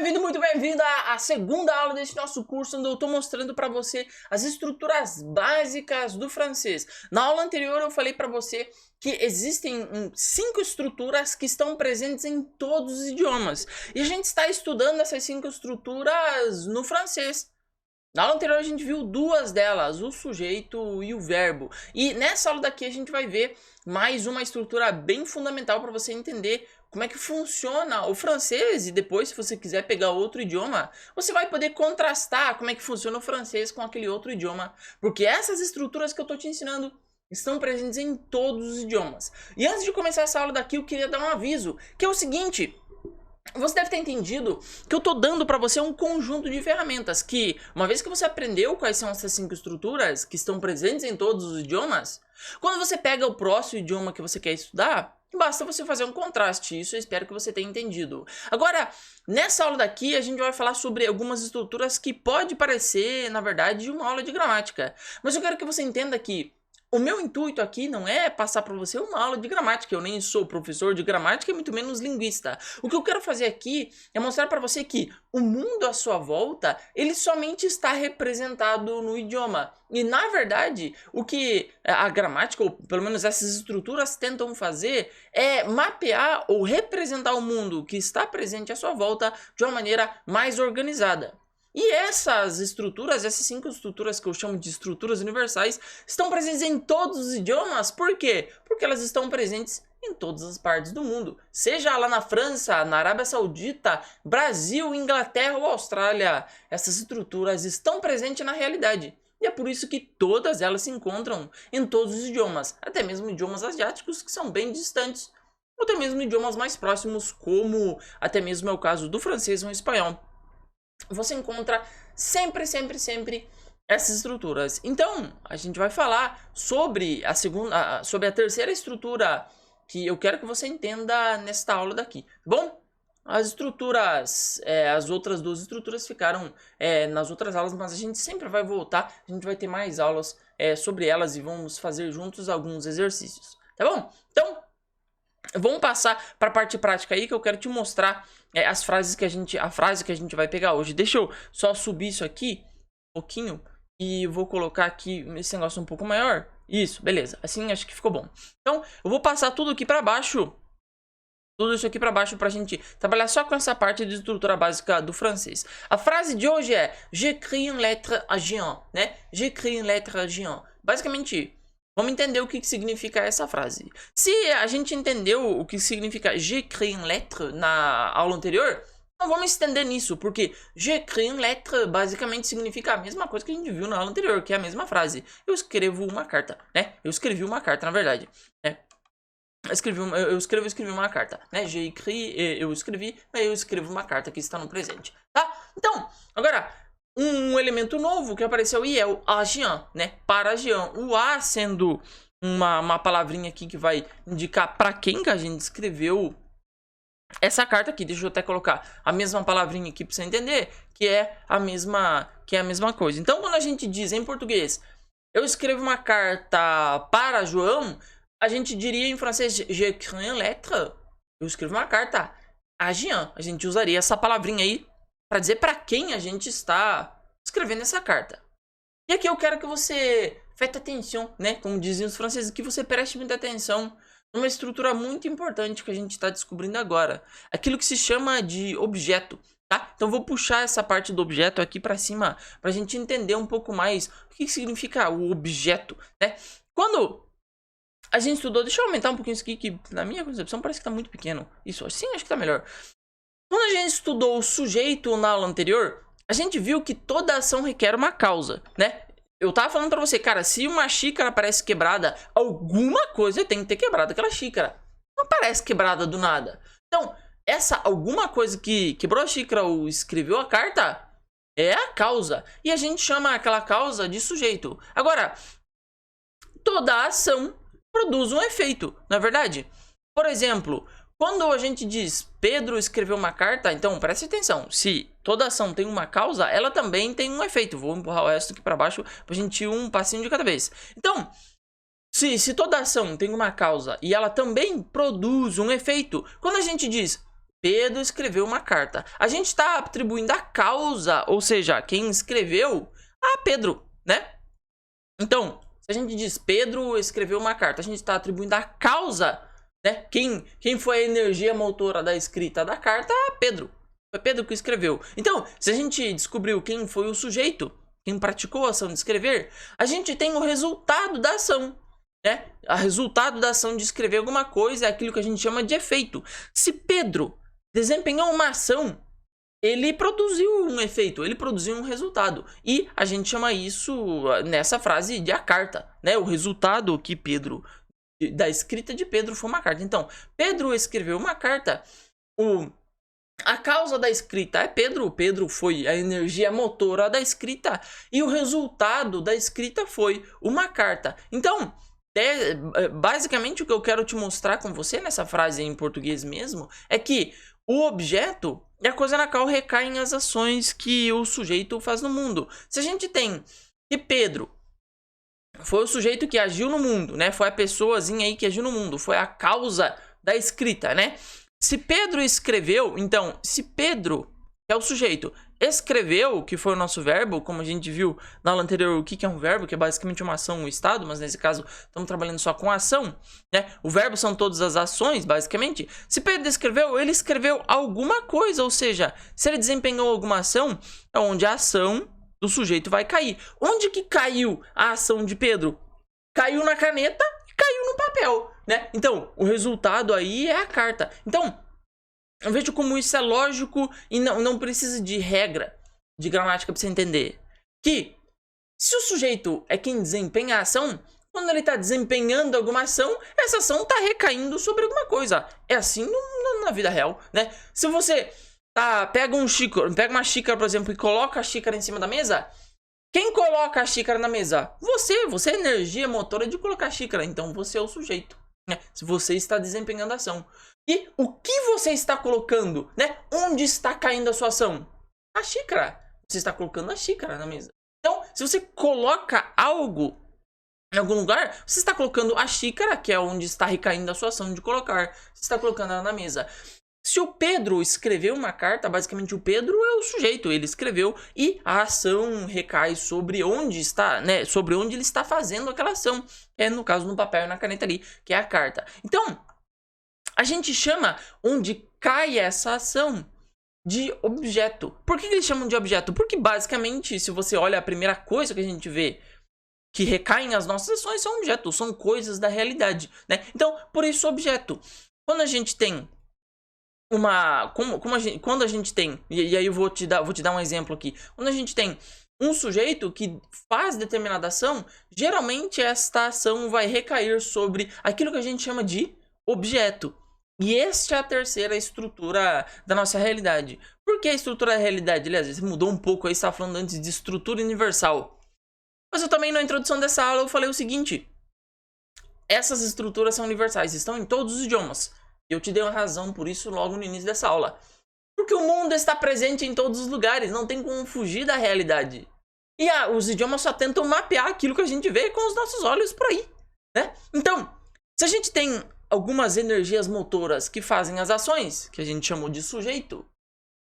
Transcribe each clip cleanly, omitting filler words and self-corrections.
muito bem-vindo à segunda aula desse nosso curso, onde eu estou mostrando para você as estruturas básicas do francês. Na aula anterior eu falei para você que existem 5 estruturas que estão presentes em todos os idiomas. E a gente está estudando essas 5 estruturas no francês. Na aula anterior a gente viu 2 delas, o sujeito e o verbo. E nessa aula daqui a gente vai ver mais uma estrutura bem fundamental para você entender como é que funciona o francês. E depois, se você quiser pegar outro idioma, você vai poder contrastar como é que funciona o francês com aquele outro idioma. Porque essas estruturas que eu estou te ensinando estão presentes em todos os idiomas. E antes de começar essa aula daqui, eu queria dar um aviso, que é o seguinte: você deve ter entendido que eu estou dando para você um conjunto de ferramentas que, uma vez que você aprendeu quais são essas 5 estruturas que estão presentes em todos os idiomas, quando você pega o próximo idioma que você quer estudar, basta você fazer um contraste. Isso eu espero que você tenha entendido. Agora, nessa aula daqui, a gente vai falar sobre algumas estruturas que pode parecer, na verdade, uma aula de gramática. Mas eu quero que você entenda que o meu intuito aqui não é passar para você uma aula de gramática. Eu nem sou professor de gramática e muito menos linguista. O que eu quero fazer aqui é mostrar para você que o mundo à sua volta, ele somente está representado no idioma. E na verdade, o que a gramática, ou pelo menos essas estruturas, tentam fazer é mapear ou representar o mundo que está presente à sua volta de uma maneira mais organizada. E essas estruturas, essas 5 estruturas que eu chamo de estruturas universais, estão presentes em todos os idiomas. Por quê? Porque elas estão presentes em todas as partes do mundo. Seja lá na França, na Arábia Saudita, Brasil, Inglaterra ou Austrália, essas estruturas estão presentes na realidade. E é por isso que todas elas se encontram em todos os idiomas, até mesmo idiomas asiáticos que são bem distantes, ou até mesmo idiomas mais próximos, como até mesmo é o caso do francês ou espanhol. Você encontra sempre essas estruturas. Então, a gente vai falar sobre a terceira estrutura que eu quero que você entenda nesta aula daqui, tá bom? As estruturas, as outras 2 estruturas ficaram nas outras aulas, mas a gente sempre vai voltar, a gente vai ter mais aulas sobre elas e vamos fazer juntos alguns exercícios, tá bom? Então, vamos passar para a parte prática aí, que eu quero te mostrar a frase que a gente vai pegar hoje. Deixa eu só subir isso aqui um pouquinho e vou colocar aqui esse negócio um pouco maior. Isso, beleza. Assim acho que ficou bom. Então, eu vou passar tudo aqui para baixo. Tudo isso aqui para baixo para a gente trabalhar só com essa parte de estrutura básica do francês. A frase de hoje é J'écris une lettre à Jean, né? J'écris une lettre à Jean. Basicamente, vamos entender o que significa essa frase. Se a gente entendeu o que significa j'écris une lettre na aula anterior, não vamos estender nisso, porque j'écris une lettre basicamente significa a mesma coisa que a gente viu na aula anterior, que é a mesma frase. Eu escrevo uma carta, né? Eu escrevi uma carta, na verdade, né? Eu escrevi uma carta, né? Eu escrevo uma carta que está no presente, tá? Então, agora, um elemento novo que apareceu aí é o agent, né? Para agent. O a sendo uma palavrinha aqui que vai indicar para quem que a gente escreveu essa carta aqui. Deixa eu até colocar a mesma palavrinha aqui para você entender que é a mesma coisa. Então, quando a gente diz em português, eu escrevo uma carta para João, a gente diria em francês, j'écris une lettre. Eu escrevo uma carta a Jean. A gente usaria essa palavrinha aí para dizer para quem a gente está escrevendo essa carta. E aqui eu quero que você faça atenção, né? Como diziam os franceses, que você preste muita atenção numa estrutura muito importante que a gente está descobrindo agora. Aquilo que se chama de objeto, tá? Então vou puxar essa parte do objeto aqui para cima para a gente entender um pouco mais o que significa o objeto, né? Quando a gente estudou, deixa eu aumentar um pouquinho isso aqui, que na minha concepção parece que está muito pequeno. Isso, assim acho que está melhor. Quando a gente estudou o sujeito na aula anterior, a gente viu que toda ação requer uma causa, né? Eu tava falando pra você, cara, se uma xícara parece quebrada, alguma coisa tem que ter quebrado aquela xícara. Não parece quebrada do nada. Então, essa alguma coisa que quebrou a xícara ou escreveu a carta é a causa. E a gente chama aquela causa de sujeito. Agora, toda ação produz um efeito, não é verdade? Por exemplo, quando a gente diz Pedro escreveu uma carta, então preste atenção, se toda ação tem uma causa, ela também tem um efeito. Vou empurrar o resto aqui para baixo para a gente ir um passinho de cada vez. Então, se toda ação tem uma causa e ela também produz um efeito, quando a gente diz Pedro escreveu uma carta. A gente está atribuindo a causa, ou seja, quem escreveu, a Pedro, né? Então, se a gente diz Pedro escreveu uma carta, a gente está atribuindo a causa, né? Quem foi a energia motora da escrita da carta? Pedro. Foi Pedro que escreveu. Então, se a gente descobriu quem foi o sujeito, quem praticou a ação de escrever, a gente tem o resultado da ação, né? O resultado da ação de escrever alguma coisa é aquilo que a gente chama de efeito. Se Pedro desempenhou uma ação, ele produziu um efeito, ele produziu um resultado. E a gente chama isso, nessa frase, de a carta, né? O resultado que Pedro, da escrita de Pedro foi uma carta. Então, Pedro escreveu uma carta, a causa da escrita é Pedro, Pedro foi a energia motora da escrita, e o resultado da escrita foi uma carta. Então, basicamente o que eu quero te mostrar com você nessa frase em português mesmo, é que o objeto é a coisa na qual recaem as ações que o sujeito faz no mundo. Se a gente tem que Pedro foi o sujeito que agiu no mundo, né? Foi a pessoazinha aí que agiu no mundo, foi a causa da escrita, né? Se Pedro escreveu, então, se Pedro, que é o sujeito, escreveu, que foi o nosso verbo, como a gente viu na aula anterior, o que é um verbo, que é basicamente uma ação, um estado, mas nesse caso estamos trabalhando só com ação, né? O verbo são todas as ações, basicamente. Se Pedro escreveu, ele escreveu alguma coisa, ou seja, se ele desempenhou alguma ação, é onde a ação do sujeito vai cair. Onde que caiu a ação de Pedro? Caiu na caneta e caiu no papel, né? Então, o resultado aí é a carta. Então, eu vejo como isso é lógico e não precisa de regra de gramática para você entender. Que se o sujeito é quem desempenha a ação, quando ele está desempenhando alguma ação, essa ação está recaindo sobre alguma coisa. É assim na vida real, né? Se você pega uma xícara, por exemplo, e coloca a xícara em cima da mesa, quem coloca a xícara na mesa? Você é a energia motora de colocar a xícara, então você é o sujeito, né? Se você está desempenhando a ação. E o que você está colocando, né? Onde está caindo a sua ação? A xícara. Você está colocando a xícara na mesa. Então, se você coloca algo em algum lugar, você está colocando a xícara, que é onde está recaindo a sua ação de colocar. Você está colocando ela na mesa. Se o Pedro escreveu uma carta, basicamente o Pedro é o sujeito, ele escreveu e a ação recai sobre onde está, né? Sobre onde ele está fazendo aquela ação. É no caso no papel e na caneta ali, que é a carta. Então, a gente chama onde cai essa ação de objeto. Por que eles chamam de objeto? Porque basicamente, se você olha a primeira coisa que a gente vê que recaem as nossas ações são objetos, são coisas da realidade, né? Então, por isso objeto. Quando a gente tem quando a gente tem, e aí eu vou te dar um exemplo aqui. Quando a gente tem um sujeito que faz determinada ação, geralmente esta ação vai recair sobre aquilo que a gente chama de objeto. E esta é a terceira estrutura da nossa realidade. Por que a estrutura da realidade? Aliás, mudou um pouco aí, você estava falando antes de estrutura universal. Mas eu também na introdução dessa aula eu falei o seguinte: essas estruturas são universais, estão em todos os idiomas. E eu te dei uma razão por isso logo no início dessa aula. Porque o mundo está presente em todos os lugares, não tem como fugir da realidade. E os idiomas só tentam mapear aquilo que a gente vê com os nossos olhos por aí, né? Então, se a gente tem algumas energias motoras que fazem as ações, que a gente chamou de sujeito,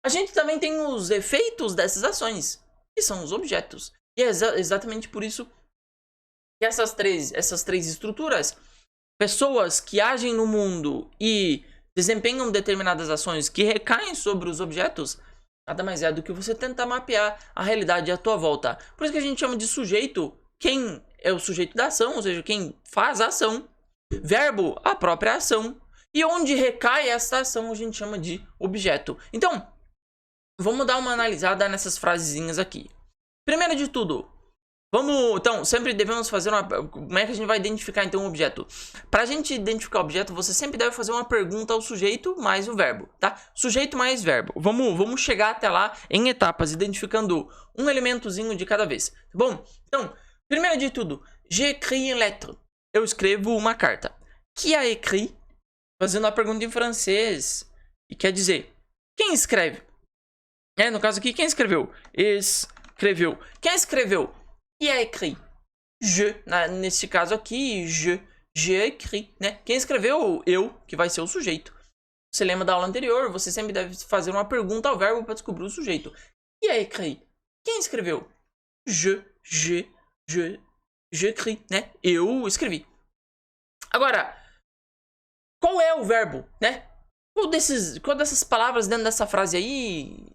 a gente também tem os efeitos dessas ações, que são os objetos. E é exatamente por isso que essas três estruturas, pessoas que agem no mundo e desempenham determinadas ações que recaem sobre os objetos, nada mais é do que você tentar mapear a realidade à tua volta. Por isso que a gente chama de sujeito quem é o sujeito da ação, ou seja, quem faz a ação. Verbo, a própria ação. E onde recai essa ação a gente chama de objeto. Então, vamos dar uma analisada nessas frasezinhas aqui. Primeiro de tudo, então, sempre devemos fazer como é que a gente vai identificar então o objeto? Para a gente identificar o objeto, você sempre deve fazer uma pergunta ao sujeito mais o verbo, tá? Sujeito mais verbo. Vamos chegar até lá em etapas, identificando um elementozinho de cada vez, tá bom? Então, primeiro de tudo, j'écris une lettre. Eu escrevo uma carta. Qui a écrit? Fazendo a pergunta em francês. E quer dizer, quem escreve? No caso aqui, quem escreveu? Escreveu. Quem escreveu? Qui a écrit? Je. Nesse caso aqui, j'ai écrit, né? Quem escreveu? Eu, que vai ser o sujeito. Você lembra da aula anterior, você sempre deve fazer uma pergunta ao verbo para descobrir o sujeito. E a écrit? Quem escreveu? J'écris, né? Eu escrevi. Agora, qual é o verbo, né? Qual dessas palavras dentro dessa frase aí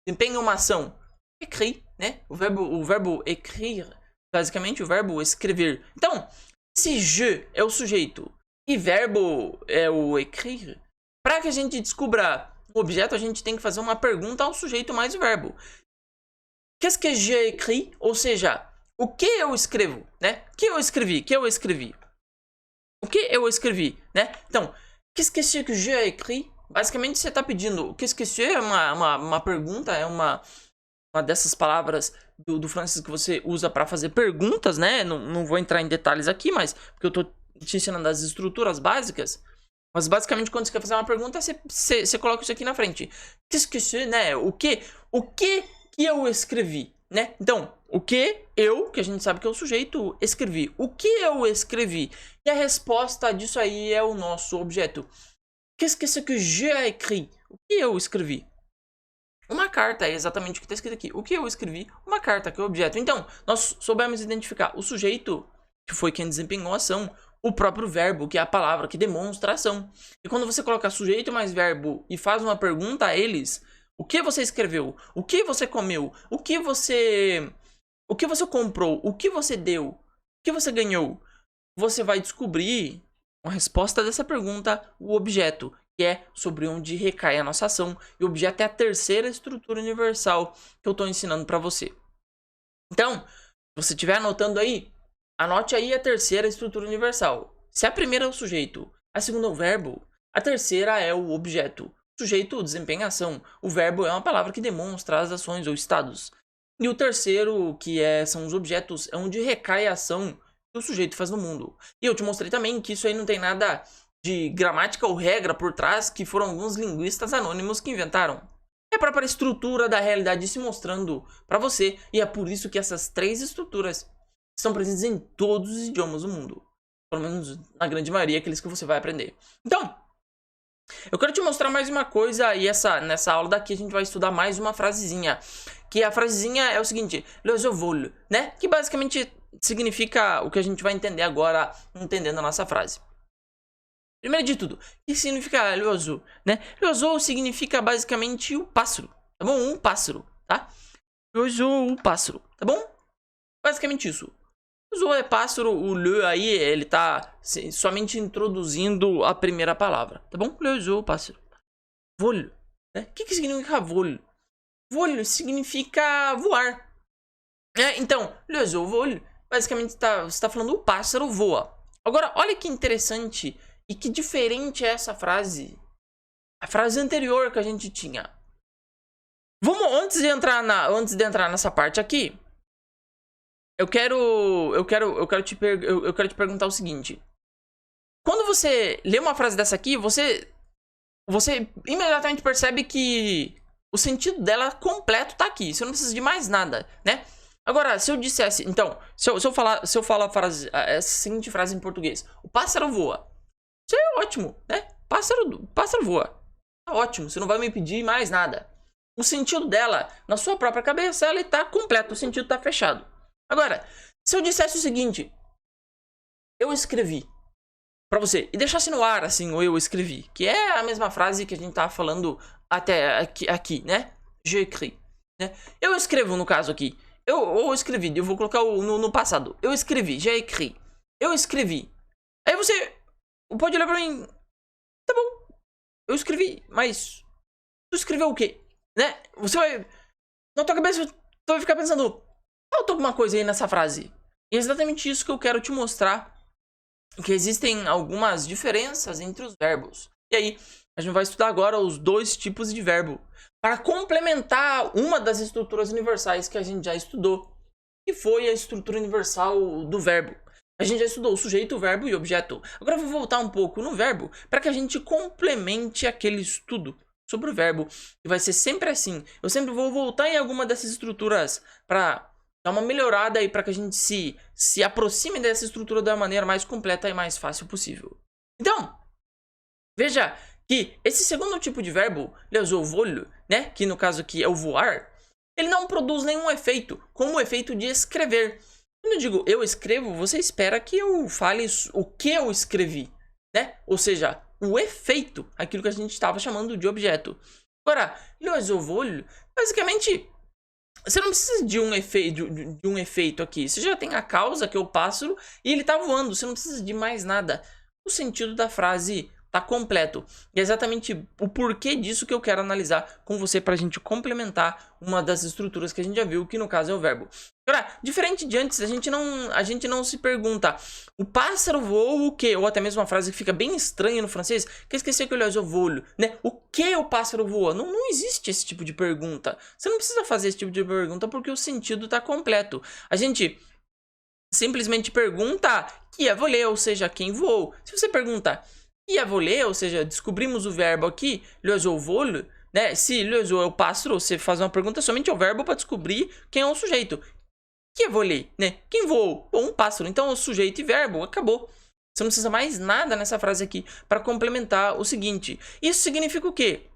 desempenha uma ação? Écrit, né? O verbo écrire, basicamente o verbo escrever. Então, se je é o sujeito e verbo é o écrire, para que a gente descubra o objeto, a gente tem que fazer uma pergunta ao sujeito mais o verbo. Qu'est-ce que j'ai écrit? Ou seja, o que eu escrevo, né? Que eu escrevi? O que eu escrevi, né? Então, qu'est-ce que j'ai écrit? Basicamente, você está pedindo. Qu'est-ce que c'est? É uma pergunta, é uma dessas palavras do francês que você usa para fazer perguntas, né? Não vou entrar em detalhes aqui, mas porque eu estou te ensinando as estruturas básicas. Mas basicamente, quando você quer fazer uma pergunta, você coloca isso aqui na frente. Qu'est-ce que c'est, né? O que eu escrevi, né? Então, o que a gente sabe que é o sujeito, escrevi. O que eu escrevi? E a resposta disso aí é o nosso objeto. Qu'est-ce que j'ai écrit? O que eu escrevi? Uma carta, é exatamente o que está escrito aqui. O que eu escrevi? Uma carta, que é o objeto. Então, nós soubemos identificar o sujeito, que foi quem desempenhou a ação, o próprio verbo, que é a palavra que demonstra a ação. E quando você coloca sujeito mais verbo e faz uma pergunta a eles, o que você escreveu? O que você comeu? O que você comprou? O que você deu? O que você ganhou? Você vai descobrir uma resposta dessa pergunta, o objeto, que é sobre onde recai a nossa ação. E o objeto é a terceira estrutura universal que eu estou ensinando para você. Então, se você estiver anotando aí, anote aí a terceira estrutura universal. Se a primeira é o sujeito, a segunda é o verbo, a terceira é o objeto. O sujeito desempenha a ação. O verbo é uma palavra que demonstra as ações ou estados. E o terceiro, que são os objetos, é onde recai a ação que o sujeito faz no mundo. E eu te mostrei também que isso aí não tem nada de gramática ou regra por trás, que foram alguns linguistas anônimos que inventaram. É a própria estrutura da realidade se mostrando para você. E é por isso que essas três estruturas estão presentes em todos os idiomas do mundo. Pelo menos na grande maioria, aqueles que você vai aprender. Então, eu quero te mostrar mais uma coisa. E nessa aula daqui a gente vai estudar mais uma frasezinha. Que a frasezinha é o seguinte: le je vole, né? Que basicamente significa o que a gente vai entender agora, entendendo a nossa frase. Primeiro de tudo, o que significa l'oiseau, né? L'oiseau significa basicamente o pássaro, tá bom? Um pássaro, tá? L'oiseau, um pássaro, tá bom? Basicamente isso. L'oiseau é pássaro, o le aí, ele tá somente introduzindo a primeira palavra, tá bom? L'oiseau, pássaro. Vol, né? O que significa vol? Vol significa voar. Então, l'oiseau vol, basicamente você está falando o pássaro voa. Agora, olha que interessante e que diferente é essa frase. A frase anterior que a gente tinha. Vamos, antes de entrar nessa parte aqui, eu quero te perguntar o seguinte. Quando você lê uma frase dessa aqui, você imediatamente percebe que o sentido dela completo tá aqui. Você não precisa de mais nada, né? Agora, se eu dissesse, então, se eu falar essa seguinte frase em português: o pássaro voa. Isso é ótimo, né? Pássaro voa. Tá ótimo, você não vai me pedir mais nada. O sentido dela, na sua própria cabeça, ela está completo, o sentido está fechado. Agora, se eu dissesse o seguinte: eu escrevi para você, e deixasse no ar assim, ou eu escrevi, que é a mesma frase que a gente tava falando até aqui, né? J'écris, né? Eu escrevo no caso aqui. Eu escrevi, eu vou colocar no passado. Eu escrevi, j'ai écrit. Eu escrevi. Aí você pode olhar pra mim. Tá bom, eu escrevi, mas tu escreveu o quê? Né? Você vai, na tua cabeça, tu vai ficar pensando: falta alguma coisa aí nessa frase. E é exatamente isso que eu quero te mostrar. Que existem algumas diferenças entre os verbos. E aí, a gente vai estudar agora os dois tipos de verbo, para complementar uma das estruturas universais que a gente já estudou, que foi a estrutura universal do verbo. A gente já estudou o sujeito, o verbo e o objeto. Agora eu vou voltar um pouco no verbo, para que a gente complemente aquele estudo sobre o verbo. E vai ser sempre assim. Eu sempre vou voltar em alguma dessas estruturas para dar uma melhorada aí, para que a gente se aproxime dessa estrutura da maneira mais completa e mais fácil possível. Então, veja que esse segundo tipo de verbo, les vol, né, que no caso aqui é o voar, ele não produz nenhum efeito, como o efeito de escrever. Quando eu digo eu escrevo, você espera que eu fale o que eu escrevi, né? Ou seja, o efeito, aquilo que a gente estava chamando de objeto. Agora, les vol, basicamente, você não precisa de um efeito aqui. Você já tem a causa, que é o pássaro, e ele está voando. Você não precisa de mais nada. O sentido da frase tá completo. E é exatamente o porquê disso que eu quero analisar com você para a gente complementar uma das estruturas que a gente já viu, que no caso é o verbo. Agora, diferente de antes, a gente não se pergunta, o pássaro voa o quê? Ou até mesmo uma frase que fica bem estranha no francês, que esqueci que eu vou, né? O que o pássaro voa? Não existe esse tipo de pergunta. Você não precisa fazer esse tipo de pergunta porque o sentido tá completo. A gente simplesmente pergunta qui a volé, ou seja, quem voou. Se você pergunta qui a volé, ou seja, descobrimos o verbo aqui, l'oiseau vole, né? Se l'oiseau é o pássaro, você faz uma pergunta somente ao verbo para descobrir quem é o sujeito. Qui a volé, né? Quem voou? Bom, um pássaro. Então, o sujeito e verbo, acabou. Você não precisa mais nada nessa frase aqui para complementar o seguinte. Isso significa o quê?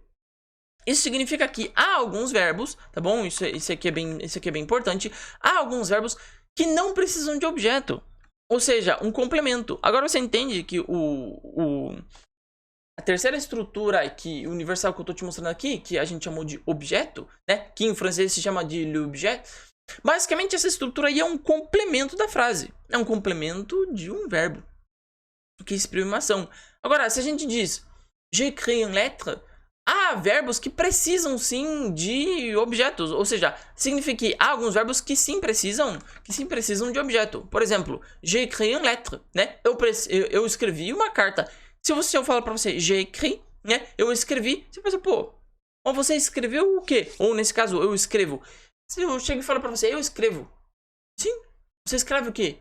Isso significa que há alguns verbos, tá bom? Isso aqui é bem importante. Há alguns verbos que não precisam de objeto. Ou seja, um complemento. Agora você entende que a terceira estrutura universal que eu estou te mostrando aqui, que a gente chamou de objeto, né? Que em francês se chama de l'objet. Basicamente, essa estrutura aí é um complemento da frase. É um complemento de um verbo que exprime uma ação. Agora, se a gente diz j'écris une lettre, há verbos que precisam sim de objetos. Ou seja, significa que há alguns verbos que sim precisam de objeto. Por exemplo, j'écris une lettre, né? Eu escrevi uma carta. Se eu falar para você j'écris, né? Eu escrevi, você pensa, pô, ou você escreveu o quê? Ou nesse caso, eu escrevo. Se eu chego e falo pra você, eu escrevo. Sim, você escreve o quê?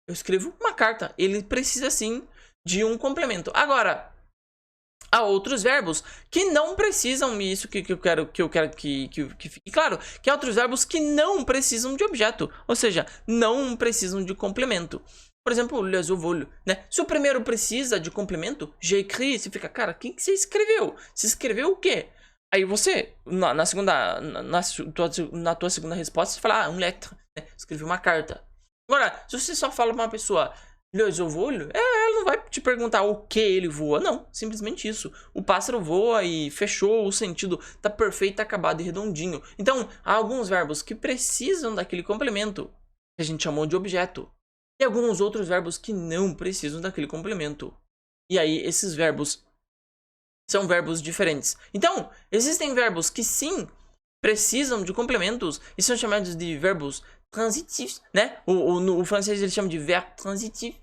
Eu escrevo uma carta. Ele precisa sim de um complemento. Agora, há outros verbos que não precisam, isso que eu quero que fique claro, que há outros verbos que não precisam de objeto. Ou seja, não precisam de complemento. Por exemplo, les vol, né? Se o primeiro precisa de complemento, j'écris, você fica, cara, o que você escreveu? Você escreveu o quê? Aí você, na tua segunda resposta, você fala, une lettre, né? Escrevi uma carta. Agora, se você só fala pra uma pessoa, l'oiseau vole, ela não vai te perguntar o que ele voa, não. Simplesmente isso. O pássaro voa e fechou, o sentido tá perfeito, acabado e redondinho. Então, há alguns verbos que precisam daquele complemento, que a gente chamou de objeto. E alguns outros verbos que não precisam daquele complemento. E aí, esses verbos são verbos diferentes. Então, existem verbos que sim precisam de complementos e são chamados de verbos transitifs, né? No francês ele chama de verbe transitif.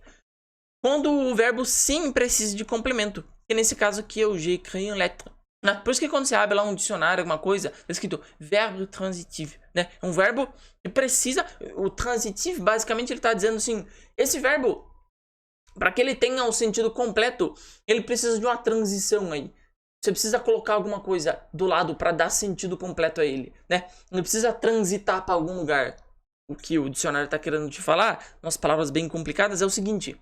Quando o verbo sim precisa de complemento, que nesse caso aqui é o j'écris une lettre. Né? Por isso que quando você abre lá um dicionário, alguma coisa, é escrito verbo transitif, né? É um verbo que precisa, o transitif basicamente ele está dizendo assim, esse verbo, para que ele tenha o sentido completo, ele precisa de uma transição aí. Você precisa colocar alguma coisa do lado para dar sentido completo a ele, né? Ele precisa transitar para algum lugar. O que o dicionário está querendo te falar, umas palavras bem complicadas, é o seguinte.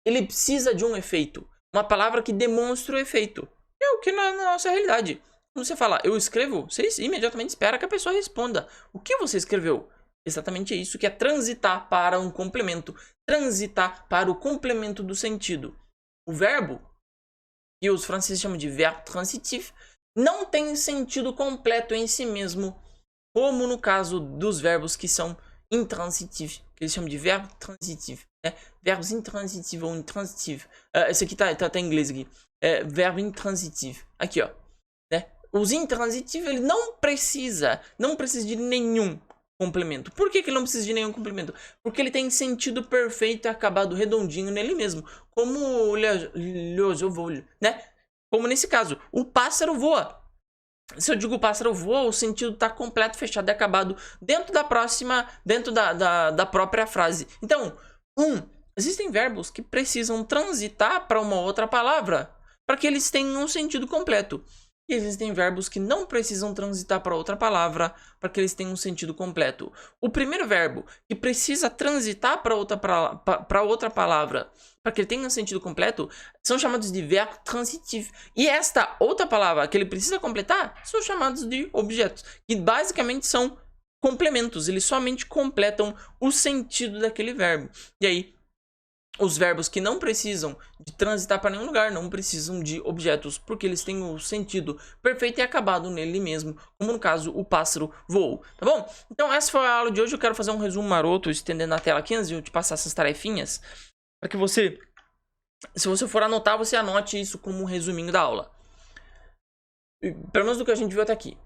Ele precisa de um efeito. Uma palavra que demonstra o efeito. É o que na nossa realidade. Quando você fala, eu escrevo, você imediatamente espera que a pessoa responda. O que você escreveu? Exatamente isso que é transitar para um complemento. Transitar para o complemento do sentido. O verbo, que os franceses chamam de verbe transitif, não tem sentido completo em si mesmo, como no caso dos verbos que são intransitifs, que eles chamam de verbe transitif, né? Verbos intransitivos ou intransitivos. Esse aqui tá em inglês aqui. Verbo intransitif. Aqui, ó. Né? Os intransitivos, ele não precisa de nenhum complemento. Por que ele não precisa de nenhum complemento? Porque ele tem sentido perfeito, acabado, redondinho nele mesmo. Como o l'oiseau vole, né? Como nesse caso, o pássaro voa. Se eu digo o pássaro voa, o sentido está completo, fechado e acabado dentro da própria frase. Então, existem verbos que precisam transitar para uma outra palavra para que eles tenham um sentido completo. e existem verbos que não precisam transitar para outra palavra para que eles tenham um sentido completo. O primeiro verbo que precisa transitar para outra palavra para que ele tenha um sentido completo são chamados de verbo transitif. E esta outra palavra que ele precisa completar são chamados de objetos, que basicamente são complementos. Eles somente completam o sentido daquele verbo. E aí, os verbos que não precisam de transitar para nenhum lugar não precisam de objetos, porque eles têm o sentido perfeito e acabado nele mesmo, como no caso o pássaro voou, tá bom? Então essa foi a aula de hoje. Eu quero fazer um resumo maroto, estendendo a tela aqui antes de eu te passar essas tarefinhas, para que você, se você for anotar, você anote isso como um resuminho da aula. Pelo menos do que a gente viu até aqui.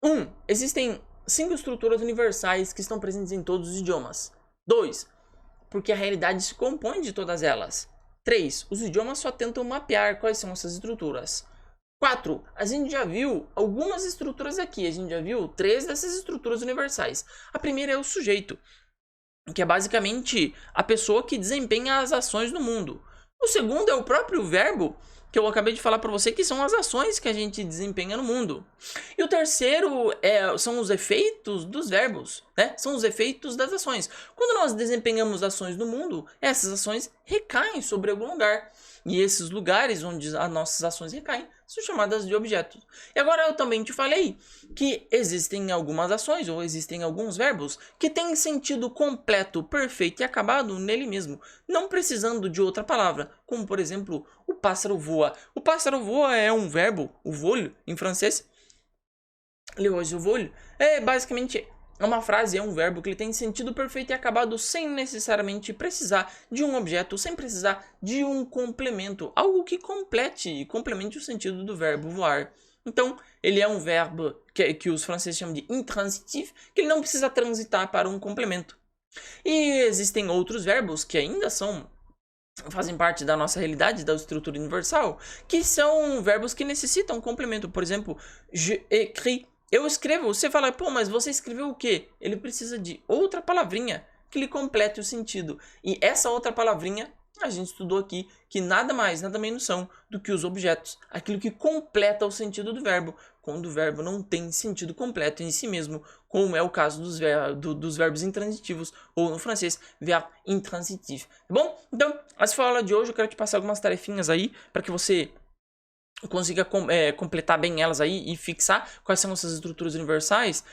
1. Existem 5 estruturas universais que estão presentes em todos os idiomas. 2. Porque a realidade se compõe de todas elas. 3. Os idiomas só tentam mapear quais são essas estruturas. 4. A gente já viu algumas estruturas aqui. A gente já viu 3 dessas estruturas universais. A primeira é o sujeito, que é basicamente a pessoa que desempenha as ações no mundo. O segundo é o próprio verbo, que eu acabei de falar para você, que são as ações que a gente desempenha no mundo. E o terceiro são os efeitos dos verbos, né? São os efeitos das ações. Quando nós desempenhamos ações no mundo, essas ações recaem sobre algum lugar. E esses lugares onde as nossas ações recaem são chamadas de objetos. E agora eu também te falei que existem algumas ações ou existem alguns verbos que têm sentido completo, perfeito e acabado nele mesmo, não precisando de outra palavra, como por exemplo, o pássaro voa. O pássaro voa é um verbo, o vol, em francês. Le oiseau vole. É basicamente uma frase, é um verbo que ele tem sentido perfeito e acabado sem necessariamente precisar de um objeto, sem precisar de um complemento, algo que complete e complemente o sentido do verbo voar. Então, ele é um verbo que os franceses chamam de intransitif, que ele não precisa transitar para um complemento. E existem outros verbos que ainda fazem parte da nossa realidade, da estrutura universal, que são verbos que necessitam um complemento. Por exemplo, je écris. Eu escrevo, você fala, pô, mas você escreveu o quê? Ele precisa de outra palavrinha que lhe complete o sentido. E essa outra palavrinha, a gente estudou aqui, que nada mais, nada menos são do que os objetos. Aquilo que completa o sentido do verbo, quando o verbo não tem sentido completo em si mesmo, como é o caso dos verbos intransitivos, ou no francês, verbe intransitif. Tá bom? Então, essa foi a aula de hoje. Eu quero te passar algumas tarefinhas aí, para que você consiga completar bem elas aí e fixar quais são essas estruturas universais,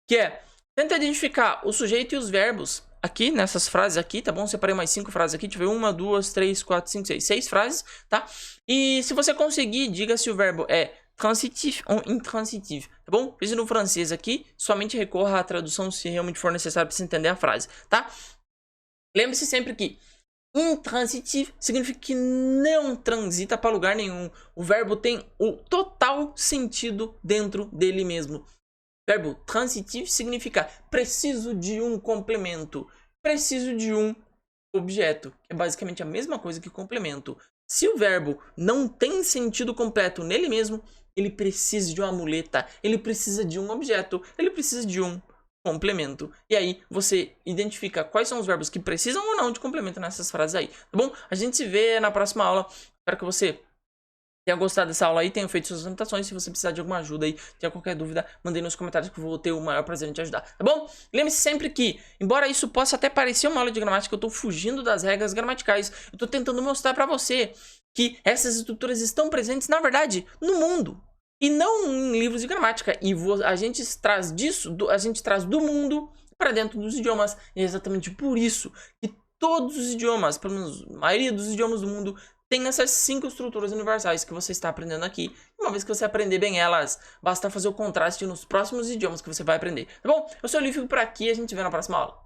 que é, tenta identificar o sujeito e os verbos aqui, nessas frases aqui, tá bom? Separei mais 5 frases aqui, deixa eu ver, 1, 2, 3, 4, 5, 6, 6 frases, tá? E se você conseguir, diga se o verbo é transitif ou intransitif, tá bom? Isso no francês aqui, somente recorra à tradução se realmente for necessário para você entender a frase, tá? Lembre-se sempre que intransitif significa que não transita para lugar nenhum. O verbo tem o total sentido dentro dele mesmo. Verbo transitif significa preciso de um complemento, preciso de um objeto. É basicamente a mesma coisa que complemento. Se o verbo não tem sentido completo nele mesmo, ele precisa de uma muleta, ele precisa de um objeto, ele precisa de um complemento. E aí você identifica quais são os verbos que precisam ou não de complemento nessas frases aí, tá bom? A gente se vê na próxima aula. Espero que você tenha gostado dessa aula aí, tenha feito suas anotações. Se você precisar de alguma ajuda aí, tiver qualquer dúvida, mandei nos comentários que eu vou ter o maior prazer em te ajudar, tá bom? Lembre-se sempre que, embora isso possa até parecer uma aula de gramática, eu tô fugindo das regras gramaticais. Eu tô tentando mostrar pra você que essas estruturas estão presentes, na verdade, no mundo. E não em livros de gramática. E a gente traz do mundo para dentro dos idiomas. E é exatamente por isso que todos os idiomas, pelo menos a maioria dos idiomas do mundo, tem essas 5 estruturas universais que você está aprendendo aqui. E uma vez que você aprender bem elas, basta fazer o contraste nos próximos idiomas que você vai aprender. Tá bom? Eu sou o Lívio, fico por aqui e a gente se vê na próxima aula.